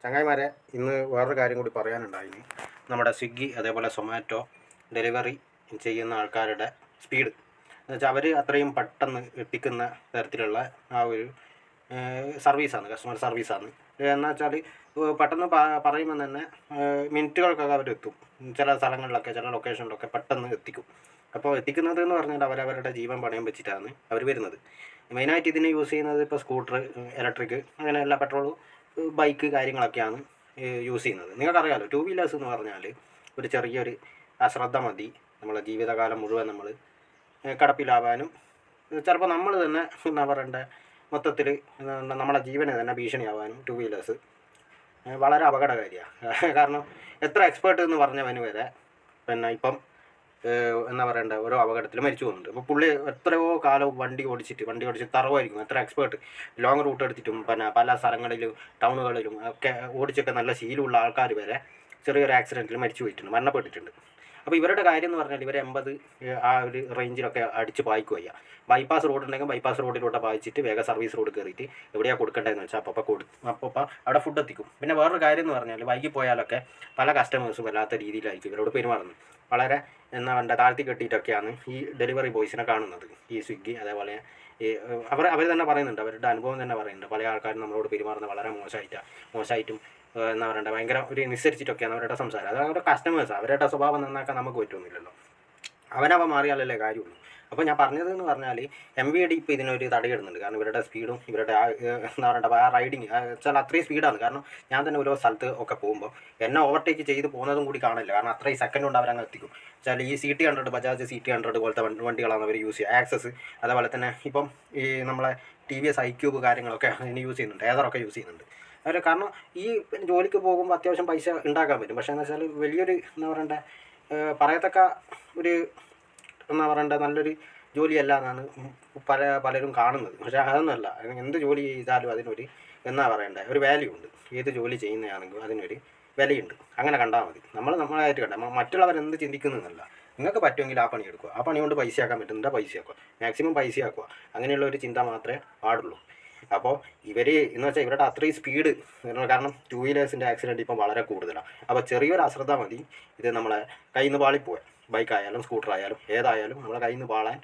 ചങ്ങായിമാരെ, ഇന്ന് വേറൊരു കാര്യം കൂടി പറയാനുണ്ടായിന്. നമ്മുടെ സ്വിഗ്ഗി അതേപോലെ സൊമാറ്റോ ഡെലിവറി ചെയ്യുന്ന ആൾക്കാരുടെ സ്പീഡ് എന്ന് വെച്ചാൽ അവർ അത്രയും പെട്ടെന്ന് എത്തിക്കുന്ന തരത്തിലുള്ള ആ ഒരു സർവീസാണ്, കസ്റ്റമർ സർവീസാണ്. എന്ന് വെച്ചാൽ പെട്ടെന്ന് പറയുമ്പോൾ തന്നെ മിനിറ്റുകൾക്കൊക്കെ അവരെത്തും. ചില സ്ഥലങ്ങളിലൊക്കെ ചില ലൊക്കേഷനിലൊക്കെ പെട്ടെന്ന് എത്തിക്കും. അപ്പോൾ എത്തിക്കുന്നത് എന്ന് പറഞ്ഞാൽ അവരവരുടെ ജീവൻ പണയം വെച്ചിട്ടാണ് അവർ വരുന്നത്. മെയിനായിട്ട് ഇതിന് യൂസ് ചെയ്യുന്നത് ഇപ്പോൾ സ്കൂട്ടർ, ഇലക്ട്രിക്, അങ്ങനെയുള്ള പെട്രോൾ, ബൈക്ക് കാര്യങ്ങളൊക്കെയാണ് യൂസ് ചെയ്യുന്നത്. നിങ്ങൾക്കറിയാമല്ലോ, ടൂ വീലേഴ്സ് എന്ന് പറഞ്ഞാൽ ഒരു ചെറിയൊരു അശ്രദ്ധ മതി നമ്മളെ ജീവിതകാലം മുഴുവൻ നമ്മൾ കിടപ്പിലാവാനും ചിലപ്പോൾ നമ്മൾ തന്നെ എന്താ പറയണ്ടേ മൊത്തത്തിൽ നമ്മളെ ജീവന് തന്നെ ഭീഷണിയാവാനും ടൂ വീലേഴ്സ് വളരെ അപകടകാരിയാണ്. കാരണം എത്ര എക്സ്പേർട്ട് എന്ന് പറഞ്ഞവന് വരെ പിന്നെ ഇപ്പം എന്താ പറയണ്ടേ ഓരോ അപകടത്തിൽ മരിച്ചു പോകുന്നുണ്ട്. അപ്പോൾ പുള്ളി എത്രയോ കാലം വണ്ടി ഓടിച്ചിട്ട് തറവായിരിക്കും. എത്ര എക്സ്പേർട്ട് ലോങ് റൂട്ട് എടുത്തിട്ടും പിന്നെ പല സ്ഥലങ്ങളിലും ടൗണുകളിലും ഒക്കെ ഓടിച്ചൊക്കെ നല്ല ശീലമുള്ള ആൾക്കാർ വരെ ചെറിയൊരു ആക്സിഡൻറ്റിൽ മരിച്ചു പോയിട്ടുണ്ട്, മരണപ്പെട്ടിട്ടുണ്ട്. അപ്പോൾ ഇവരുടെ കാര്യം എന്ന് പറഞ്ഞാൽ ഇവർ 80 ആ ഒരു റേഞ്ചിലൊക്കെ അടിച്ച് പായിക്കുക. ബൈപ്പാസ് റോഡ് ഉണ്ടെങ്കിൽ ബൈപ്പാസ് റോഡിലൂടെ പായിച്ചിട്ട് വേഗം സർവീസ് റോഡ് കയറിയിട്ട് എവിടെയാണ് കൊടുക്കേണ്ടതെന്ന് വെച്ചാൽ അപ്പോൾ അവിടെ ഫുഡ് എത്തിക്കും. പിന്നെ വേറൊരു കാര്യം എന്ന് പറഞ്ഞാൽ വൈകി പോയാലൊക്കെ പല കസ്റ്റമേഴ്സും വല്ലാത്ത രീതിയിലായിരിക്കും ഇവരോട് പെരുമാറുന്നത്. വളരെ എന്താ പറയുക താഴ്ത്തി കെട്ടിയിട്ടൊക്കെയാണ് ഈ ഡെലിവറി ബോയ്സിനെ കാണുന്നത്. ഈ സ്വിഗ്ഗി അതേപോലെ ഈ അവർ തന്നെ പറയുന്നുണ്ട്, അവരുടെ അനുഭവം തന്നെ പറയുന്നുണ്ട്. പല ആൾക്കാരും നമ്മളോട് പെരുമാറുന്നത് വളരെ മോശമായിട്ടും എന്താ പറയണ്ടേ ഭയങ്കര ഒരു നിസ്സരിച്ചിട്ടൊക്കെയാണ് അവരുടെ സംസാരം. അത് അവരുടെ കസ്റ്റമേഴ്സ്, അവരുടെ സ്വഭാവം നന്നാക്കാൻ നമുക്ക് പറ്റുന്നില്ലല്ലോ. അവനവ മാറിയാലല്ലേ കാര്യമുള്ളൂ. അപ്പോൾ ഞാൻ പറഞ്ഞതെന്ന് പറഞ്ഞാൽ MVD ഇപ്പോൾ ഇതിനൊരു തടയിടുന്നുണ്ട്. കാരണം ഇവരുടെ സ്പീഡും ഇവരുടെ എന്താ പറയണ്ട ആ റൈഡിങ് വെച്ചാൽ അത്രയും സ്പീഡാണ്. കാരണം ഞാൻ തന്നെ ഓരോ സ്ഥലത്ത് ഒക്കെ പോകുമ്പോൾ എന്നെ ഓവർടേക്ക് ചെയ്ത് പോകുന്നതും കൂടി കാണില്ല. കാരണം അത്രയും സെക്കൻഡ് കൊണ്ട് അവരങ്ങ് എത്തിക്കും. വെച്ചാൽ ഈ CT100 ബജാജ് CT100 പോലത്തെ വണ്ടികളാണ് അവർ യൂസ് ചെയ്യുക. ആക്സസ് അതേപോലെ തന്നെ ഇപ്പം ഈ നമ്മളെ TVS iQube കാര്യങ്ങളൊക്കെ ഇനി യൂസ് ചെയ്യുന്നുണ്ട്, ഏതറൊക്കെ യൂസ് ചെയ്യുന്നുണ്ട് അവർ. കാരണം ഈ ജോലിക്ക് പോകുമ്പോൾ അത്യാവശ്യം പൈസ ഉണ്ടാക്കാൻ പറ്റും. പക്ഷേ എന്ന് വെച്ചാൽ വലിയൊരു എന്താ പറയണ്ടേ പറയത്തക്ക ഒരു എന്താ പറയണ്ടേ നല്ലൊരു ജോലിയല്ല എന്നാണ് പലരും കാണുന്നത്. പക്ഷേ അതൊന്നുമല്ല. എന്ത് ജോലി ചെയ്താലും അതിനൊരു എന്താ പറയണ്ടേ ഒരു വാല്യൂ ഉണ്ട്. ഏത് ജോലി ചെയ്യുന്നതാണെങ്കിലും അതിനൊരു വിലയുണ്ട്. അങ്ങനെ കണ്ടാൽ മതി. നമ്മളായിട്ട് കണ്ടാൽ മറ്റുള്ളവരെന്ത് ചിന്തിക്കുന്നതല്ല. നിങ്ങൾക്ക് പറ്റുമെങ്കിൽ ആ പണി എടുക്കുക. ആ പണി കൊണ്ട് പൈസയാക്കാൻ പറ്റുന്നുണ്ട് പൈസയാക്കുക, മാക്സിമം പൈസയാക്കുക. അങ്ങനെയുള്ള ഒരു ചിന്ത മാത്രമേ പാടുള്ളൂ. അപ്പോൾ ഇവർ എന്ന് വെച്ചാൽ ഇവരുടെ അത്രയും സ്പീഡ്, കാരണം ടൂ വീലേഴ്സിൻ്റെ ആക്സിഡൻറ്റ് ഇപ്പം വളരെ കൂടുതലാണ്. അപ്പോൾ ചെറിയൊരു അശ്രദ്ധ മതി ഇത് നമ്മളെ കയ്യിൽ നിന്ന് പാളിപ്പോവാൻ. ബൈക്കായാലും സ്കൂട്ടറായാലും ഏതായാലും നമ്മളെ കയ്യിൽ നിന്ന് പാളാൻ